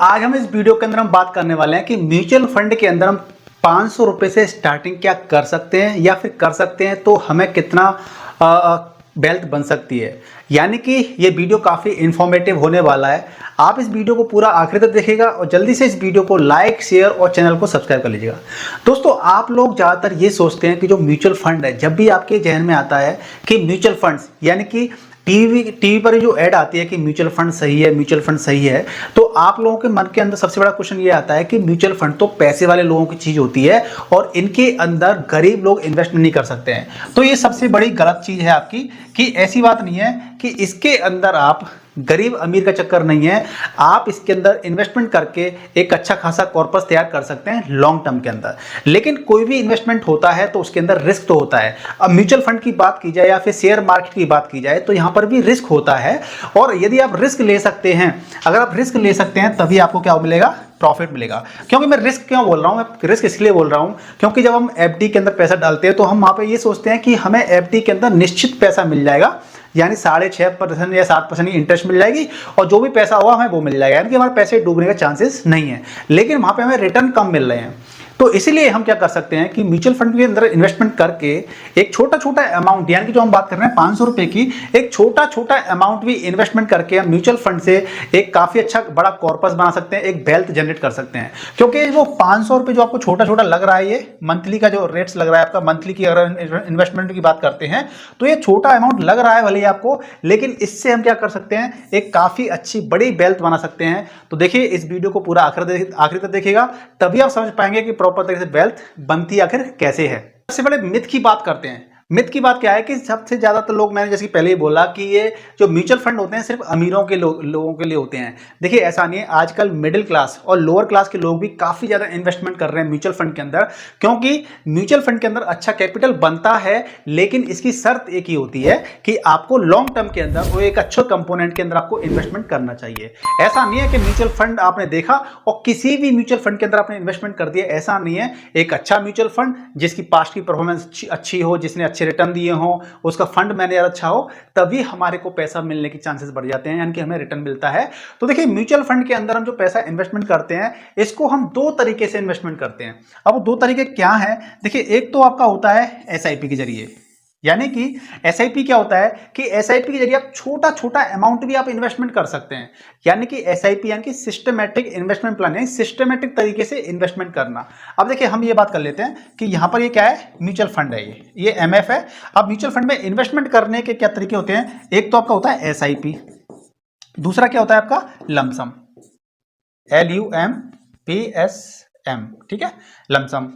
आज हम इस वीडियो के अंदर हम बात करने वाले हैं कि म्यूचुअल फंड के अंदर हम 500 रुपए से स्टार्टिंग क्या कर सकते हैं या फिर कर सकते हैं तो हमें कितना वेल्थ बन सकती है। यानी कि ये वीडियो काफ़ी इंफॉर्मेटिव होने वाला है। आप इस वीडियो को पूरा आखिर तक देखिएगा और जल्दी से इस वीडियो को लाइक शेयर और चैनल को सब्सक्राइब कर लीजिएगा। दोस्तों, आप लोग ज़्यादातर ये सोचते हैं कि जो म्यूचुअल फंड है, जब भी आपके जहन में आता है कि म्यूचुअल फंड्स यानी कि टीवी पर जो ऐड आती है कि म्यूचुअल फंड सही है, म्यूचुअल फंड सही है, तो आप लोगों के मन के अंदर सबसे बड़ा क्वेश्चन ये आता है कि म्यूचुअल फंड तो पैसे वाले लोगों की चीज होती है और इनके अंदर गरीब लोग इन्वेस्टमेंट नहीं कर सकते हैं। तो ये सबसे बड़ी गलत चीज है आपकी कि ऐसी बात नहीं है कि इसके अंदर आप गरीब अमीर का चक्कर नहीं है। आप इसके अंदर इन्वेस्टमेंट करके एक अच्छा खासा कॉर्पस तैयार कर सकते हैं लॉन्ग टर्म के अंदर। लेकिन कोई भी इन्वेस्टमेंट होता है तो उसके अंदर रिस्क तो होता है। अब म्यूचुअल फंड की बात की जाए या फिर शेयर मार्केट की बात की जाए तो यहां पर भी रिस्क होता है। और यदि आप रिस्क ले सकते हैं, अगर आप रिस्क ले सकते हैं तभी आपको क्या मिलेगा, प्रॉफिट मिलेगा। क्योंकि मैं रिस्क क्यों बोल रहा हूं, मैं रिस्क इसलिए बोल रहा हूं क्योंकि जब हम एफडी के अंदर पैसा डालते हैं तो हम वहां पे ये सोचते हैं कि हमें एफडी के अंदर निश्चित पैसा मिल जाएगा, यानी 6.5% या 7% की इंटरेस्ट मिल जाएगी और जो भी पैसा होगा हमें वो मिल जाएगा, यानी कि हमारे पैसे डूबने का चांसेस नहीं है। लेकिन वहां पे हमें रिटर्न कम मिल रहे हैं। तो इसीलिए हम क्या कर सकते हैं कि म्यूचुअल फंड के अंदर इन्वेस्टमेंट करके एक छोटा छोटा अमाउंट, यानी कि जो हम बात कर रहे हैं 500 रुपए की, एक छोटा छोटा अमाउंट भी इन्वेस्टमेंट करके हम म्यूचुअल फंड से एक काफी अच्छा बड़ा कॉर्पस बना सकते हैं, एक वेल्थ जनरेट कर सकते हैं। क्योंकि वो 500 रुपए जो आपको छोटा छोटा लग रहा है, ये मंथली का जो रेट्स लग रहा है आपका, मंथली की अगर इन्वेस्टमेंट की बात करते हैं तो ये छोटा अमाउंट लग रहा है भले ही आपको, लेकिन इससे हम क्या कर सकते हैं, एक काफी अच्छी बड़ी वेल्थ बना सकते हैं। तो देखिए इस वीडियो को पूरा आखिर तक देखिएगा, तभी आप समझ पाएंगे कि प्रॉपर तरीके से वेल्थ बनती आखिर कैसे है। सबसे पहले मिथ की बात करते हैं। मिथ की बात क्या है कि सबसे ज्यादातर लोग, मैंने जैसे पहले ही बोला कि ये जो म्यूचुअल फंड होते हैं सिर्फ अमीरों के लोगों के लिए होते हैं। देखिए ऐसा नहीं है, आजकल मिडिल क्लास और लोअर क्लास के लोग भी काफी ज्यादा इन्वेस्टमेंट कर रहे हैं म्यूचुअल फंड के अंदर। क्योंकि म्यूचुअल फंड के अंदर अच्छा कैपिटल बनता है, लेकिन इसकी शर्त एक ही होती है कि आपको लॉन्ग टर्म के अंदर वो एक अच्छे कंपोनेंट के अंदर आपको इन्वेस्टमेंट करना चाहिए। ऐसा नहीं है कि म्यूचुअल फंड आपने देखा और किसी भी म्यूचुअल फंड के अंदर आपने इन्वेस्टमेंट कर दिया, ऐसा नहीं है। एक अच्छा म्यूचुअल फंड जिसकी पास्ट की परफॉर्मेंस अच्छी हो, जिसने अच्छे रिटर्न दिए हो, उसका फंड मैनेजर अच्छा हो, तभी हमारे को पैसा मिलने के चांसेस बढ़ जाते हैं, यानी कि हमें रिटर्न मिलता है। तो देखिए म्यूचुअल फंड के अंदर हम जो पैसा इन्वेस्टमेंट करते हैं इसको हम दो तरीके से इन्वेस्टमेंट करते हैं। अब दो तरीके क्या हैं, देखिए एक तो आपका होता है एसआईपी के जरिए। यानी कि एसआईपी क्या होता है कि एसआईपी के जरिए आप छोटा छोटा अमाउंट भी आप इन्वेस्टमेंट कर सकते हैं। यानी कि एसआईपी यानी कि सिस्टमैटिक इन्वेस्टमेंट प्लान, यानी सिस्टमैटिक तरीके से इन्वेस्टमेंट करना। अब देखिए हम ये बात कर लेते हैं कि यहां पर ये क्या है, म्यूचुअल फंड है, ये एमएफ है। अब म्यूचुअल फंड में इन्वेस्टमेंट करने के क्या तरीके होते हैं, एक तो आपका होता है एसआईपी, दूसरा क्या होता है आपका लमसम, LUMPSM, ठीक है, लमसम।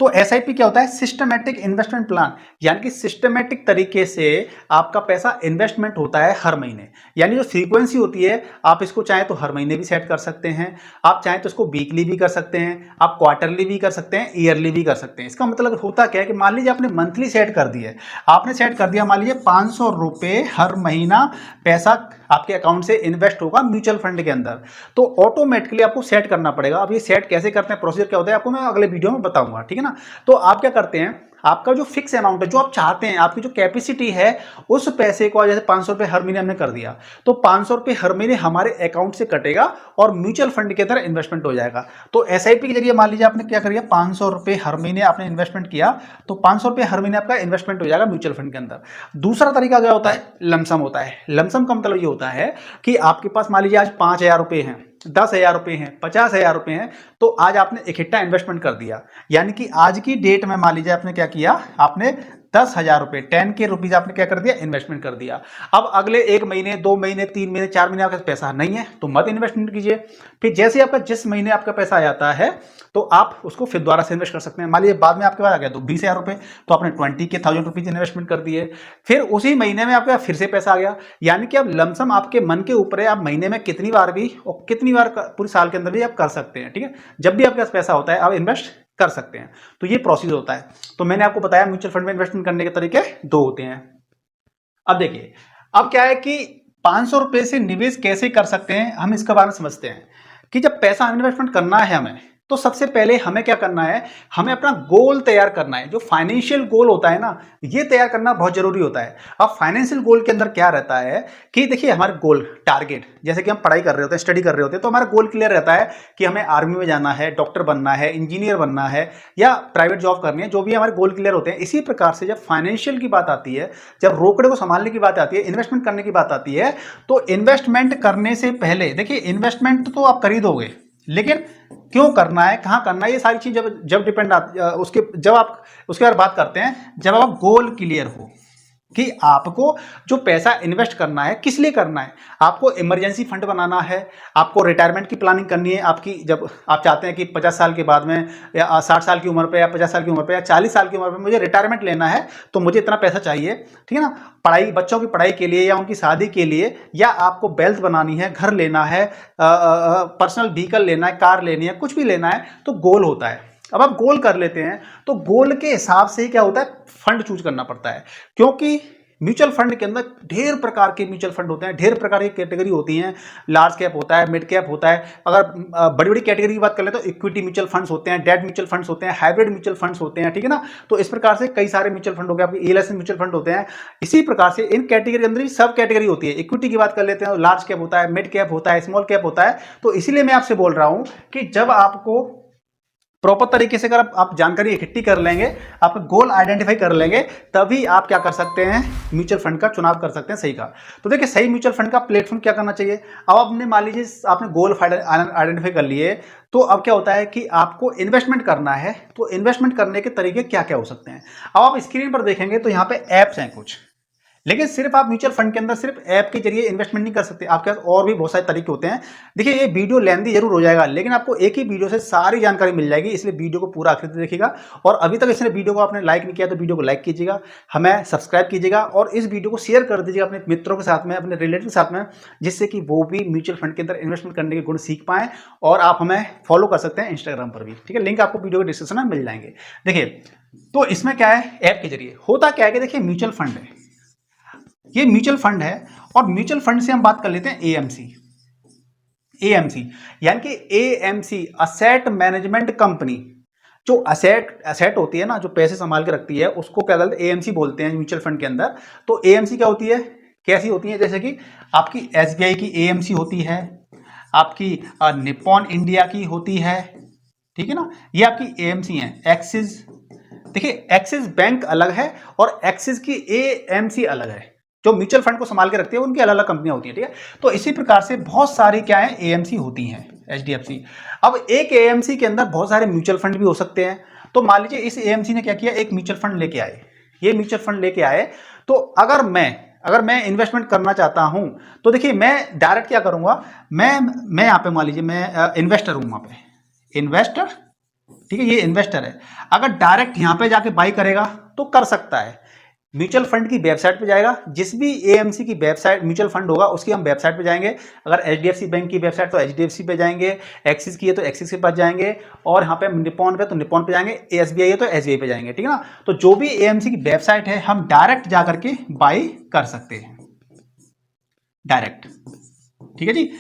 तो एसआईपी क्या होता है, सिस्टमैटिक इन्वेस्टमेंट प्लान, यानी कि सिस्टमैटिक तरीके से आपका पैसा इन्वेस्टमेंट होता है हर महीने। यानी जो फ्रीक्वेंसी होती है, आप इसको चाहे तो हर महीने भी सेट कर सकते हैं, आप चाहे तो इसको वीकली भी कर सकते हैं, आप क्वार्टरली भी कर सकते हैं, ईयरली भी कर सकते हैं। इसका मतलब होता क्या है कि मान लीजिए आपने मंथली सेट कर दिया, आपने सेट कर दिया मान लीजिए 500 रुपए हर महीना पैसा आपके अकाउंट से इन्वेस्ट होगा म्यूचुअल फंड के अंदर, तो ऑटोमेटिकली आपको सेट करना पड़ेगा। अब ये सेट कैसे करते हैं, प्रोसीजर क्या होता है, आपको मैं अगले वीडियो में बताऊंगा, ठीक है ना। तो आप क्या करते हैं, आपका जो फिक्स अमाउंट है, जो आप चाहते हैं, आपकी जो कैपेसिटी है, उस पैसे को जैसे 500 रुपए हर महीने हमने कर दिया, तो 500 रुपए हर महीने हमारे अकाउंट से कटेगा और म्यूचुअल फंड के अंदर इन्वेस्टमेंट हो जाएगा। तो एसआईपी के जरिए मान लीजिए आपने क्या कर दिया, 500 रुपए हर महीने आपने इन्वेस्टमेंट किया, तो 500 रुपए हर महीने आपका इन्वेस्टमेंट हो जाएगा म्यूचुअल फंड के अंदर। दूसरा तरीका क्या होता है, लमसम होता है। लमसम का मतलब ये होता है कि आपके पास मान लीजिए आज 5,000 रुपए हैं, 10,000 रुपए हैं, 50,000 रुपए हैं, तो आज आपने इकट्ठा इन्वेस्टमेंट कर दिया। यानी कि आज की डेट में मान लीजिए आपने क्या किया, आपने 10,000 रुपए 10K रुपीज आपने क्या कर दिया, इन्वेस्टमेंट कर दिया। अब अगले 1 महीने 2 महीने 3 महीने 4 महीने आपके पास पैसा नहीं है तो मत इन्वेस्टमेंट कीजिए। फिर जैसे आपका जिस महीने आपका पैसा आ जाता है तो आप उसको फिर दोबारा से इन्वेस्ट कर सकते हैं। मान लीजिए बाद में आपके पास आ गया तो 20,000 रुपए, तो आपने 20,000 रुपीज इन्वेस्टमेंट कर दिए, फिर उसी महीने में आपके पास फिर से पैसा आ गया। यानी कि अब लमसम आपके मन के ऊपर है, आप महीने में कितनी बार भी और कितनी बार पूरे साल के अंदर भी आप कर सकते हैं, ठीक है। जब भी आपके पास पैसा होता है आप इन्वेस्ट कर सकते हैं। तो ये प्रोसीजर होता है। तो मैंने आपको बताया म्यूचुअल फंड में इन्वेस्टमेंट करने के तरीके दो होते हैं। अब देखिए, अब क्या है कि 500 रुपए से निवेश कैसे कर सकते हैं, हम इसके बारे में समझते हैं कि जब पैसा इन्वेस्टमेंट करना है हमें, तो सबसे पहले हमें क्या करना है, हमें अपना गोल तैयार करना है। जो फाइनेंशियल गोल होता है ना, ये तैयार करना बहुत जरूरी होता है। अब फाइनेंशियल गोल के अंदर क्या रहता है कि देखिए हमारे गोल टारगेट, जैसे कि हम पढ़ाई कर रहे होते हैं, स्टडी कर रहे होते हैं, तो हमारा गोल क्लियर रहता है कि हमें आर्मी में जाना है, डॉक्टर बनना है, इंजीनियर बनना है या प्राइवेट जॉब करनी है, जो भी हमारे गोल क्लियर होते हैं। इसी प्रकार से जब फाइनेंशियल की बात आती है, जब रोकड़े को संभालने की बात आती है, इन्वेस्टमेंट करने की बात आती है, तो इन्वेस्टमेंट करने से पहले देखिए इन्वेस्टमेंट तो आप कर ही दोगे, लेकिन क्यों करना है, कहां करना है, ये सारी चीज जब जब डिपेंड उसके जब आप उसके बारे में बात करते हैं, जब आप गोल क्लियर हो कि आपको जो पैसा इन्वेस्ट करना है किस लिए करना है। आपको इमरजेंसी फंड बनाना है, आपको रिटायरमेंट की प्लानिंग करनी है आपकी, जब आप चाहते हैं कि 50 साल के बाद में या 60 साल की उम्र पे या 50 साल की उम्र पे या 40 साल की उम्र पे मुझे रिटायरमेंट लेना है, तो मुझे इतना पैसा चाहिए, ठीक है ना। पढ़ाई, बच्चों की पढ़ाई के लिए या उनकी शादी के लिए, या आपको वेल्थ बनानी है, घर लेना है, पर्सनल व्हीकल लेना है, कार लेनी है, कुछ भी लेना है, तो गोल होता है। अब आप गोल कर लेते हैं तो गोल के हिसाब से क्या होता है, फंड चूज करना पड़ता है। क्योंकि म्यूचुअल फंड के अंदर ढेर प्रकार के म्यूचुअल फंड होते हैं, ढेर प्रकार की कैटेगरी होती हैं। लार्ज कैप होता है, मिड कैप होता है। अगर बड़ी बड़ी कैटेगरी की बात कर ले तो इक्विटी म्यूचुअल फंड्स होते हैं, डेट म्यूचुअल फंड्स होते हैं, हाइब्रिड म्यूचुअल फंड्स होते हैं, ठीक है ना। तो इस प्रकार से कई सारे म्यूचुअल फंड हो गए, आपके एलआईसी म्यूचुअल फंड होते हैं। इसी प्रकार से इन कैटेगरी के अंदर सब कैटेगरी होती है। इक्विटी की बात कर लेते हैं, लार्ज कैप होता है, मिड कैप होता है, स्मॉल कैप होता है। तो इसीलिए मैं आपसे बोल रहा हूं कि जब आपको प्रॉपर तरीके से अगर आप जानकारी इकट्ठी कर लेंगे, आपका गोल आइडेंटिफाई कर लेंगे, तभी आप क्या कर सकते हैं, म्यूचुअल फंड का चुनाव कर सकते हैं सही का। तो देखिए सही म्यूचुअल फंड का प्लेटफॉर्म क्या करना चाहिए। अब आपने मान लीजिए आपने गोल आइडेंटिफाई कर लिए, तो अब क्या होता है कि आपको इन्वेस्टमेंट करना है, तो इन्वेस्टमेंट करने के तरीके क्या क्या हो सकते हैं। अब आप स्क्रीन पर देखेंगे तो यहाँ पे ऐप्स हैं कुछ, लेकिन सिर्फ आप म्यूचुअल फंड के अंदर सिर्फ ऐप के जरिए इन्वेस्टमेंट नहीं कर सकते, आपके पास और भी बहुत सारे तरीके होते हैं। देखिए ये वीडियो लेंथी जरूर हो जाएगा, लेकिन आपको एक ही वीडियो से सारी जानकारी मिल जाएगी, इसलिए वीडियो को पूरा आखिर तक देखिएगा। और अभी तक इसने वीडियो को आपने लाइक नहीं किया तो वीडियो को लाइक कीजिएगा, हमें सब्सक्राइब कीजिएगा और इस वीडियो को शेयर कर दीजिएगा अपने मित्रों के साथ में, अपने रिलेटिव के साथ में, जिससे कि वो भी म्यूचुअल फंड के अंदर इन्वेस्टमेंट करने के गुण सीख पाएं। और आप हमें फॉलो कर सकते हैं इंस्टाग्राम पर भी, ठीक है, लिंक आपको वीडियो के डिस्क्रिप्शन में मिल जाएंगे। देखिए तो इसमें क्या है, ऐप के जरिए होता क्या है कि देखिए म्यूचुअल फंड है, ये म्यूचुअल फंड है, और म्यूचुअल फंड से हम बात कर लेते हैं एएमसी। एएमसी यानी कि एएमसी असेट मैनेजमेंट कंपनी। जो असेट होती है ना, जो पैसे संभाल के रखती है, उसको क्या कहते हैं, एएमसी बोलते हैं म्यूचुअल फंड के अंदर। तो एएमसी क्या होती है, कैसी होती है, जैसे कि आपकी एसबीआई की एएमसी होती है, आपकी निप्पॉन इंडिया की होती है, ठीक है ना, ये आपकी एएमसी है। एक्सिस, देखिए एक्सिस बैंक अलग है और एक्सिस की एएमसी अलग है। जो म्यूचुअल फंड को संभाल के रखती है उनकी अलग अलग कंपनियां होती हैं, ठीक है। तो इसी प्रकार से बहुत सारी क्या है, एएमसी होती हैं, एचडीएफसी। अब एक एएमसी के अंदर बहुत सारे म्यूचुअल फंड भी हो सकते हैं। तो मान लीजिए इस एएमसी ने क्या किया, एक म्यूचुअल फंड लेके आए, ये म्यूचुअल फंड लेके आए। तो अगर मैं इन्वेस्टमेंट करना चाहता हूं, तो देखिए मैं डायरेक्ट क्या करूंगा, मैं यहाँ पे मान लीजिए मैं इन्वेस्टर हूं, वहां पे इन्वेस्टर, ठीक है, ये इन्वेस्टर है। अगर डायरेक्ट यहां पे जाके बाई करेगा तो कर सकता है, म्यूचुअल फंड की वेबसाइट पे जाएगा, जिस भी एएमसी की वेबसाइट म्यूचुअल फंड होगा उसकी हम वेबसाइट पे जाएंगे। अगर एचडीएफसी बैंक की वेबसाइट तो एचडीएफसी पे जाएंगे, एक्सिस की है तो एक्सिस के पास जाएंगे, और यहाँ पे निप्पॉन पे तो निप्पॉन पे जाएंगे, एसबीआई है तो एसबीआई पे जाएंगे, ठीक है ना। तो जो भी एएमसी की वेबसाइट है हम डायरेक्ट जा करके बाई कर सकते हैं, डायरेक्ट, ठीक है जी।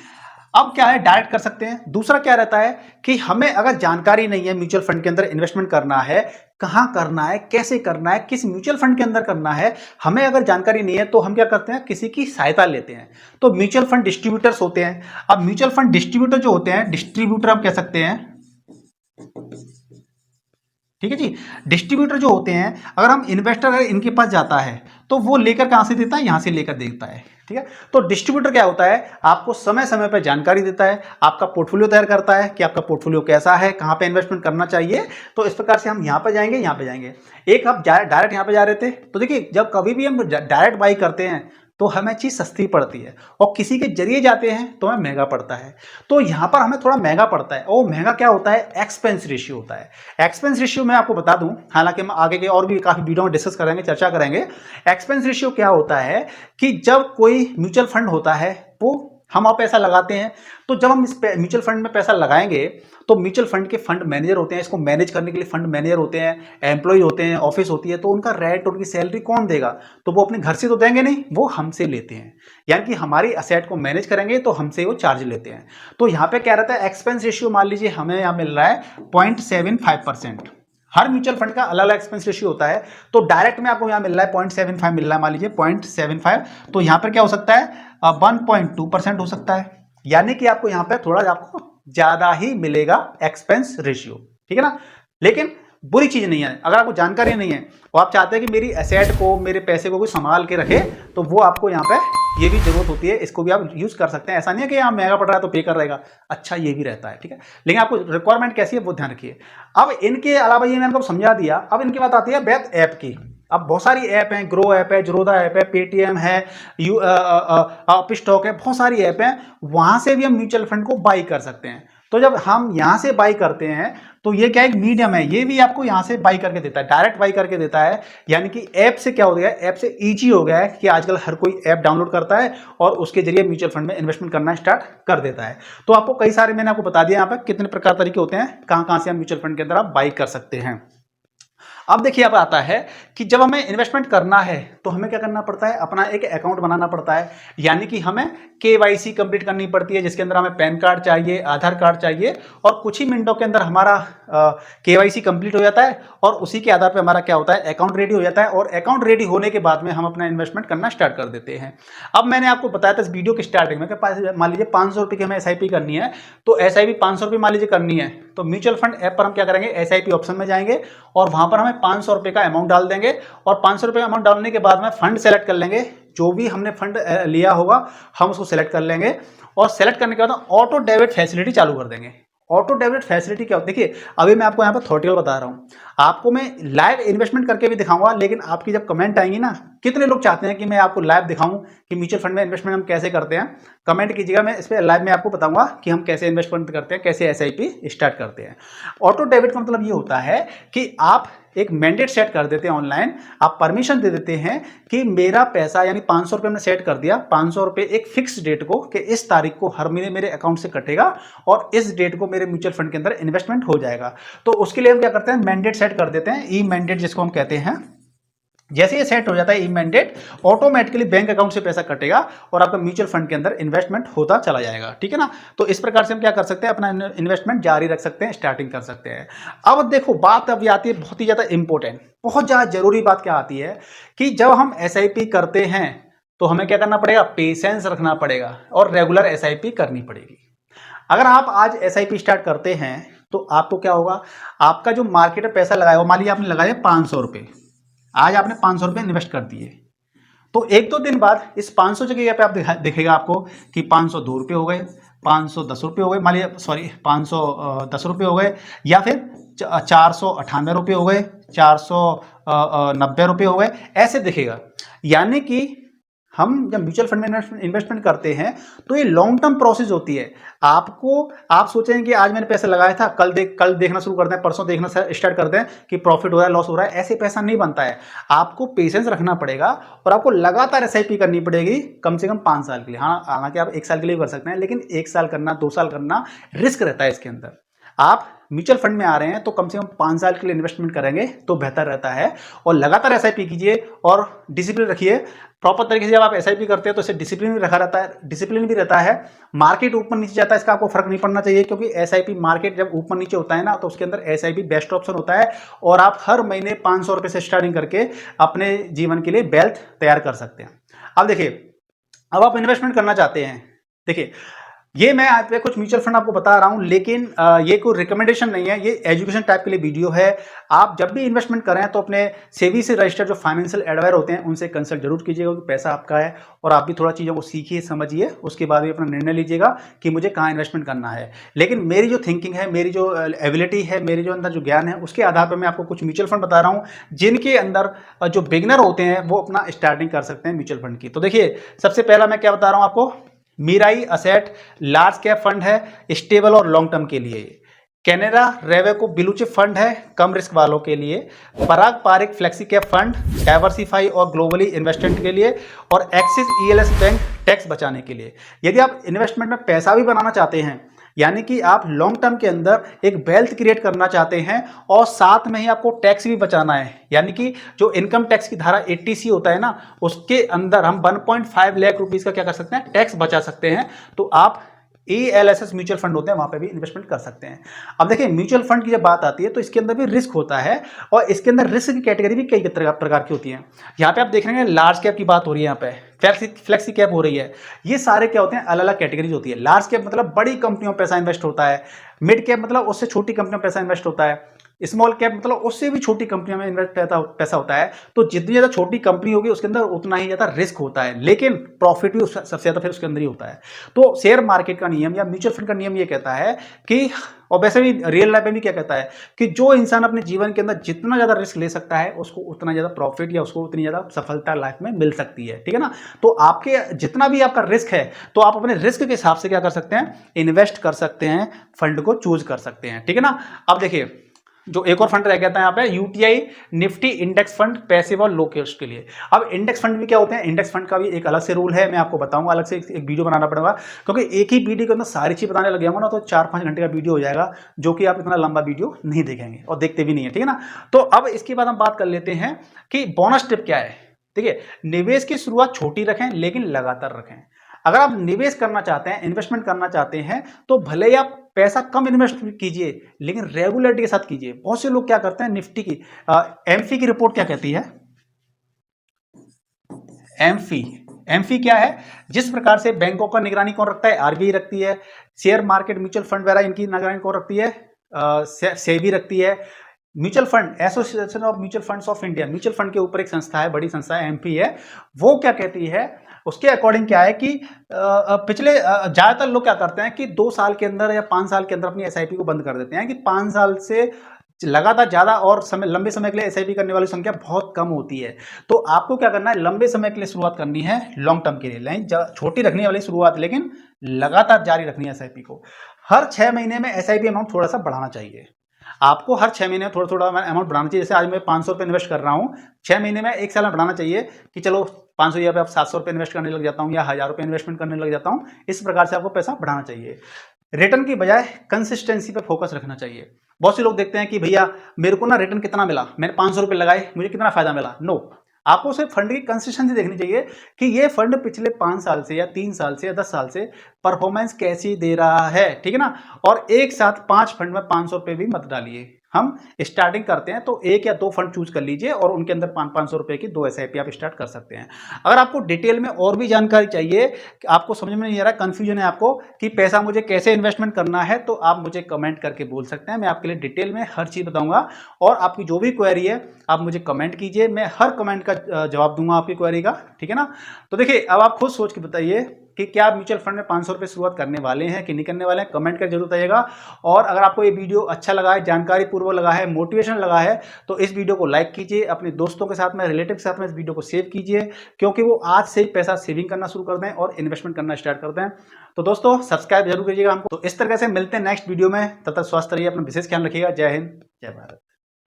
अब क्या है, डायरेक्ट कर सकते हैं। दूसरा क्या रहता है कि हमें अगर जानकारी नहीं है म्यूचुअल फंड के अंदर इन्वेस्टमेंट करना है, कहां करना है, कैसे करना है, किस म्यूचुअल फंड के अंदर करना है, हमें अगर जानकारी नहीं है, तो हम क्या करते हैं, किसी की सहायता लेते हैं। तो म्यूचुअल फंड डिस्ट्रीब्यूटर्स होते हैं। अब म्यूचुअल फंड डिस्ट्रीब्यूटर जो होते हैं, डिस्ट्रीब्यूटर हम कह सकते हैं, ठीक है जी। डिस्ट्रीब्यूटर जो होते हैं, अगर हम इन्वेस्टर अगर इनके पास जाता है तो वो लेकर कहां से देता है, यहां से लेकर देता है, ठीक है। तो डिस्ट्रीब्यूटर क्या होता है, आपको समय समय पर जानकारी देता है, आपका पोर्टफोलियो तैयार करता है कि आपका पोर्टफोलियो कैसा है, कहां पे इन्वेस्टमेंट करना चाहिए। तो इस प्रकार से हम यहां पे जाएंगे, यहां पे जाएंगे। एक आप डायरेक्ट यहां पे जा रहे थे, तो देखिए जब कभी भी हम डायरेक्ट बाई करते हैं तो हमें चीज सस्ती पड़ती है, और किसी के जरिए जाते हैं तो हमें महंगा पड़ता है। तो यहां पर हमें थोड़ा महंगा पड़ता है, और महंगा क्या होता है, एक्सपेंस रेशियो होता है। एक्सपेंस रेशियो मैं आपको बता दूं, हालांकि हम आगे के और भी काफी वीडियो में डिस्कस करेंगे, चर्चा करेंगे। एक्सपेंस रेशियो क्या होता है कि जब कोई म्यूचुअल फंड होता है वो हम वहाँ पैसा लगाते हैं। तो जब हम इस म्यूचुअल फंड में पैसा लगाएंगे तो म्यूचुअल फंड के फंड मैनेजर होते हैं, इसको मैनेज करने के लिए फंड मैनेजर होते हैं, एम्प्लॉय होते हैं, ऑफिस होती है, तो उनका रेंट, उनकी सैलरी कौन देगा? तो वो अपने घर से तो देंगे नहीं, वो हमसे लेते हैं, यानी कि हमारी असेट को मैनेज करेंगे तो हमसे वो चार्ज लेते हैं। तो यहाँ पे क्या रहता है, एक्सपेंस रेशियो मान लीजिए हमें यहाँ मिल रहा है 0.75%। हर म्यूचुअल फंड का अलग अलग एक्सपेंस रेशियो होता है। तो डायरेक्ट में आपको यहाँ मिल रहा है 0.75 मिल रहा है, मान लीजिए 0.75, तो यहाँ पर क्या हो सकता है 1.2% हो सकता है, यानी कि आपको यहाँ पे थोड़ा आपको ज्यादा ही मिलेगा एक्सपेंस रेशियो, ठीक है ना। लेकिन बुरी चीज नहीं है, अगर आपको जानकारी नहीं है और आप चाहते हैं कि मेरी एसेट को, मेरे पैसे को कोई संभाल के रखे, तो वो आपको यहाँ पे ये भी जरूरत होती है, इसको भी आप यूज कर सकते हैं। ऐसा नहीं है कि यहाँ महंगा पड़ रहा है तो पे कर रहेगा, अच्छा ये भी रहता है, ठीक है। लेकिन आपको रिक्वायरमेंट कैसी है वो ध्यान रखिए। अब इनके अलावा ये मैंने आपको समझा दिया, अब इनकी बात आती है बेथ ऐप की। अब बहुत सारी ऐप हैं, ग्रो ऐप है, जरोधा ऐप है, पेटीएम है, अपस्टॉक है, बहुत सारी ऐप हैं, वहां से भी हम म्यूचुअल फंड को बाई कर सकते हैं। तो जब हम यहां से बाई करते हैं तो ये क्या एक मीडियम है, ये भी आपको यहां से बाई करके देता है, डायरेक्ट बाई करके देता है, यानी कि ऐप से क्या हो गया है, ऐप से इजी हो गया है कि आजकल हर कोई ऐप डाउनलोड करता है और उसके जरिए म्यूचुअल फंड में इन्वेस्टमेंट करना स्टार्ट कर देता है। तो आपको कई सारे मैंने आपको बता दिया यहाँ पर कितने प्रकार तरीके होते हैं, कहां कहां से हम म्यूचुअल फंड के अंदर आप बाई कर सकते हैं। अब देखिए अब आता है कि जब हमें इन्वेस्टमेंट करना है तो हमें क्या करना पड़ता है, अपना एक अकाउंट बनाना पड़ता है, यानी कि हमें केवाईसी कंप्लीट करनी पड़ती है, जिसके अंदर हमें पैन कार्ड चाहिए, आधार कार्ड चाहिए, और कुछ ही मिनटों के अंदर हमारा केवाईसी कंप्लीट हो जाता है और उसी के आधार पर हमारा क्या होता है, अकाउंट रेडी हो जाता है। और अकाउंट रेडी होने के बाद में हम अपना इन्वेस्टमेंट करना स्टार्ट कर देते हैं। अब मैंने आपको बताया था इस वीडियो की स्टार्टिंग में कि मान लीजिए 500 रुपये की हमें एसआईपी करनी है, तो एसआईपी 500 रुपये मान लीजिए करनी है, तो म्यूचुअल फंड ऐप पर हम क्या करेंगे, एसआईपी ऑप्शन में जाएंगे और वहां पर हमें 500 रुपये का अमाउंट डाल देंगे, और 500 रुपये का अमाउंट डालने के बाद में फंड सेलेक्ट कर लेंगे, जो भी हमने फंड लिया होगा हम उसको सेलेक्ट कर लेंगे, और सेलेक्ट करने के बाद ऑटो डेबिट फैसिलिटी चालू कर देंगे। ऑटो डेबिट फैसिलिटी क्या होती है, देखिए अभी मैं आपको यहाँ पर थॉटिकल बता रहा हूँ, आपको मैं लाइव इन्वेस्टमेंट करके भी दिखाऊंगा, लेकिन आपकी जब कमेंट आएंगी ना, कितने लोग चाहते हैं कि मैं आपको लाइव दिखाऊं कि म्यूचुअल फंड में इन्वेस्टमेंट हम कैसे करते हैं, कमेंट कीजिएगा, मैं इस पर लाइव में आपको बताऊंगा कि हम कैसे इन्वेस्टमेंट करते हैं, कैसे एसआईपी स्टार्ट करते हैं। ऑटो डेबिट का मतलब ये होता है कि आप एक मैंडेट सेट कर देते हैं ऑनलाइन, आप परमिशन दे देते हैं कि मेरा पैसा, यानी 500 रुपये हमने सेट कर दिया, 500 रुपये एक फिक्स डेट को कि इस तारीख को हर महीने मेरे अकाउंट से कटेगा और इस डेट को मेरे म्यूचुअल फंड के अंदर इन्वेस्टमेंट हो जाएगा। तो उसके लिए हम क्या करते हैं, मैंडेट सेट कर देते हैं, ई मैंडेट जिसको हम कहते हैं। जैसे ये सेट हो जाता है e mandate, automatically bank account से पैसा कटेगा और आपका म्यूचुअल फंड के अंदर इन्वेस्टमेंट होता चला जाएगा, ठीक है ना। तो इस प्रकार से हम क्या कर सकते हैं, अपना इन्वेस्टमेंट जारी रख सकते हैं, स्टार्टिंग कर सकते हैं। अब देखो बात अभी आती है बहुत ही ज्यादा इंपॉर्टेंट, बहुत ज्यादा जरूरी बात क्या आती है कि जब हम एसआईपी करते हैं तो हमें क्या करना पड़ेगा, पेशेंस रखना पड़ेगा और रेगुलर एसआईपी करनी पड़ेगी। अगर आप आज एसआईपी स्टार्ट करते हैं तो आपको क्या होगा, आपका जो मार्केट में पैसा लगाया, मान लीजिए आपने लगाया 500 रुपये, आज आपने 500 रुपये इन्वेस्ट कर दिए, तो एक दो दिन बाद इस 500 जगह पे आप दिखेगा आपको कि 502 रुपये हो गए, 510 रुपये हो गए, मान लीजिए सॉरी 510 रुपये हो गए, या फिर 498 रुपये हो गए, 490 रुपये हो गए, ऐसे दिखेगा। यानी कि हम जब म्यूचुअल फंड में इन्वेस्टमेंट करते हैं तो ये लॉन्ग टर्म प्रोसेस होती है। आप सोचेंगे कि आज मैंने पैसा लगाया था, कल देखना शुरू कर दें, परसों देखना स्टार्ट कर दें कि प्रॉफिट हो रहा है, लॉस हो रहा है, ऐसे पैसा नहीं बनता है। आपको पेशेंस रखना पड़ेगा और आपको लगातार एसआईपी करनी पड़ेगी, कम से कम 5 साल के लिए। हाँ, हालांकि आप 1 साल के लिए कर सकते हैं, लेकिन 1 साल करना, 2 साल करना रिस्क रहता है इसके अंदर। आप म्यूचुअल फंड में आ रहे हैं तो कम से कम 5 साल के लिए इन्वेस्टमेंट करेंगे तो बेहतर रहता है, और लगातार एसआईपी कीजिए और डिसिप्लिन रखिए। प्रॉपर तरीके से जब आप एसआईपी करते हैं तो इससे डिसिप्लिन भी रखा रहता है, डिसिप्लिन भी रहता है। मार्केट ऊपर नीचे जाता है इसका आपको फर्क नहीं पड़ना चाहिए, क्योंकि एसआईपी मार्केट जब ऊपर नीचे होता है ना तो उसके अंदर एसआईपी बेस्ट ऑप्शन होता है, और आप हर महीने 500 रुपये से स्टार्टिंग करके अपने जीवन के लिए वेल्थ तैयार कर सकते हैं। अब देखिए, अब आप इन्वेस्टमेंट करना चाहते हैं, देखिए ये मैं आप पे कुछ म्यूचुअल फंड आपको बता रहा हूं, लेकिन ये कोई रिकमेंडेशन नहीं है, ये एजुकेशन टाइप के लिए वीडियो है। आप जब भी इन्वेस्टमेंट करें तो अपने सेबी से रजिस्टर्ड जो फाइनेंशियल एडवाइजर होते हैं उनसे कंसल्ट जरूर कीजिएगा, कि पैसा आपका है और आप भी थोड़ा चीज़ों को सीखिए, समझिए, उसके बाद भी अपना निर्णय लीजिएगा कि मुझे कहाँ इन्वेस्टमेंट करना है। लेकिन मेरी जो थिंकिंग है, मेरी जो एबिलिटी है, मेरे जो अंदर जो ज्ञान है, उसके आधार पर मैं आपको कुछ म्यूचुअल फंड बता रहा हूँ जिनके अंदर जो बिगिनर होते हैं वो अपना स्टार्टिंग कर सकते हैं म्यूचुअल फंड की। तो देखिए, सबसे पहला मैं क्या बता रहा हूँ आपको, Mirae asset large cap fund है, स्टेबल और लॉन्ग टर्म के लिए। Canara Robeco blue chip fund है कम रिस्क वालों के लिए, Parag Parikh flexi cap fund diversify और ग्लोबली इन्वेस्टमेंट के लिए, और एक्सिस ईएलएस बैंक टैक्स बचाने के लिए। यदि आप इन्वेस्टमेंट में पैसा भी बनाना चाहते हैं, यानी कि आप लॉन्ग टर्म के अंदर एक वेल्थ क्रिएट करना चाहते हैं और साथ में ही आपको टैक्स भी बचाना है, यानी कि जो इनकम टैक्स की धारा 80C होता है ना, उसके अंदर हम 1.5 लाख रुपीस का क्या कर सकते हैं, टैक्स बचा सकते हैं। तो आप ELSS म्यूचुअल फंड होते हैं, वहां पे भी इन्वेस्टमेंट कर सकते हैं। अब देखिए म्यूचुअल फंड की जब बात आती है तो इसके अंदर भी रिस्क होता है, और इसके अंदर रिस्क की कैटेगरी भी कई प्रकार की होती है। यहाँ पे आप देख रहे हैं लार्ज कैप की बात हो रही है, यहाँ पे फ्लेक्सी कैप हो रही है। ये सारे क्या होते हैं, अलग अलग कैटेगरीज होती है। लार्ज कैप मतलब बड़ी कंपनियों में पैसा इन्वेस्ट होता है, मिड कैप मतलब उससे छोटी कंपनियों में पैसा इन्वेस्ट होता है, स्मॉल कैप मतलब उससे भी छोटी कंपनियों में इन्वेस्ट पैसा होता है। तो जितनी ज्यादा छोटी कंपनी होगी उसके अंदर उतना ही ज्यादा रिस्क होता है, लेकिन प्रॉफिट भी सबसे ज्यादा फिर उसके अंदर ही होता है। तो शेयर मार्केट का नियम या म्यूचुअल फंड का नियम ये कहता है कि, और वैसे भी रियल लाइफ में भी क्या कहता है कि जो इंसान अपने जीवन के अंदर जितना ज्यादा रिस्क ले सकता है उसको उतना ज्यादा प्रॉफिट या उसको उतनी ज्यादा सफलता लाइफ में मिल सकती है, ठीक है ना। तो आपके जितना भी आपका रिस्क है, तो आप अपने रिस्क के हिसाब से क्या कर सकते हैं, इन्वेस्ट कर सकते हैं, फंड को चूज कर सकते हैं, ठीक है ना। अब देखिए जो एक और फंड रह गया था यहाँ पे, UTI Nifty index fund passive और लो कॉस्ट के लिए। अब इंडेक्स फंड भी क्या होते हैं, इंडेक्स फंड का भी एक अलग से रूल है, मैं आपको बताऊंगा, अलग से एक वीडियो बनाना पड़ेगा, क्योंकि एक ही वीडियो के अंदर सारी चीज बताने लग जाऊंगा ना तो 4-5 घंटे का वीडियो हो जाएगा, जो कि आप इतना लंबा वीडियो नहीं देखेंगे और देखते भी नहीं है, ठीक है ना। तो अब इसके बाद हम बात कर लेते हैं कि बोनस टिप क्या है। ठीक है, निवेश की शुरुआत छोटी रखें लेकिन लगातार रखें। अगर आप निवेश करना चाहते हैं, इन्वेस्टमेंट करना चाहते हैं, तो भले ही आप पैसा कम इन्वेस्ट कीजिए लेकिन रेगुलरिटी के साथ कीजिए। बहुत से लोग क्या करते हैं, निफ्टी की एमफी की रिपोर्ट क्या कहती है, एमफी क्या है, जिस प्रकार से बैंकों का निगरानी कौन रखता है, आरबीआई रखती है, शेयर मार्केट म्यूचुअल फंड वगैरह इनकी निगरानी कौन रखती है, सेबी रखती है। Mutual fund association of mutual funds of India, mutual fund के ऊपर एक संस्था है, बड़ी संस्था है, एमपी है, वो क्या कहती है, उसके अकॉर्डिंग क्या है कि पिछले ज्यादातर लोग क्या करते हैं कि 2 साल के अंदर या 5 साल के अंदर अपनी एसआईपी को बंद कर देते हैं, कि 5 साल से लगातार ज्यादा और लंबे समय के लिए एसआईपी करने वाली संख्या बहुत कम होती है। तो आपको क्या करना है, लंबे समय के लिए शुरुआत करनी है, लॉन्ग टर्म के लिए, लाइन छोटी रखने वाली शुरुआत, लेकिन लगातार जारी रखनी है एसआईपी को। हर 6 महीने में एसआईपी अमाउंट थोड़ा सा बढ़ाना चाहिए। आपको हर 6 महीने में थोड़ा थोड़ा अमाउंट बढ़ाना चाहिए। जैसे आज मैं 500 रुपये इन्वेस्ट कर रहा हूँ, 6 महीने में 1 साल में बढ़ाना चाहिए कि चलो 500 या आप 700 रुपये इन्वेस्ट करने लग जाता हूँ या 1000 रुपये इन्वेस्टमेंट करने लग जाता हूँ। इस प्रकार से आपको पैसा बढ़ाना चाहिए। रिटर्न की बजाय कंसिस्टेंसी पे फोकस रखना चाहिए। बहुत से लोग देखते हैं कि भैया मेरे को ना रिटर्न कितना मिला, मैंने 500 रुपये लगाए, मुझे कितना फायदा मिला। नो, आपको सिर्फ फंड की कंसिस्टेंसी देखनी चाहिए कि ये फंड पिछले 5 साल से या 3 साल से या 10 साल से परफॉर्मेंस कैसी दे रहा है, ठीक है ना। और एक साथ 5 फंड में 500 रुपये भी मत डालिए। हम स्टार्टिंग करते हैं तो 1 या 2 फंड चूज कर लीजिए और उनके अंदर 500 रुपए की 2 एसआईपी आप स्टार्ट कर सकते हैं। अगर आपको डिटेल में और भी जानकारी चाहिए, आपको समझ में नहीं आ रहा, कंफ्यूजन है आपको कि पैसा मुझे कैसे इन्वेस्टमेंट करना है, तो आप मुझे कमेंट करके बोल सकते हैं, मैं आपके लिए डिटेल में हर चीज बताऊंगा। और आपकी जो भी क्वेरी है आप मुझे कमेंट कीजिए, मैं हर कमेंट का जवाब दूंगा आपकी क्वेरी का, ठीक है ना। तो देखिए अब आप खुद सोच के बताइए कि क्या आप म्यूचुअल फंड में 500 रुपये शुरुआत करने वाले हैं कि नहीं करने वाले हैं, कमेंट कर जरूर बताइएगा। और अगर आपको ये वीडियो अच्छा लगा है, जानकारी पूर्वक लगा है, मोटिवेशन लगा है, तो इस वीडियो को लाइक कीजिए, अपने दोस्तों के साथ में, रिलेटिव के साथ में इस वीडियो को सेव कीजिए, क्योंकि वो आज से ही पैसा सेविंग करना शुरू कर दें और इन्वेस्टमेंट करना स्टार्ट कर दें। तो दोस्तों सब्सक्राइब जरूर कीजिएगा हमको। तो इस तरह से मिलते हैं नेक्स्ट वीडियो में, तब तक स्वस्थ रहिए, अपना विशेष ख्याल रखिएगा। जय हिंद, जय भारत।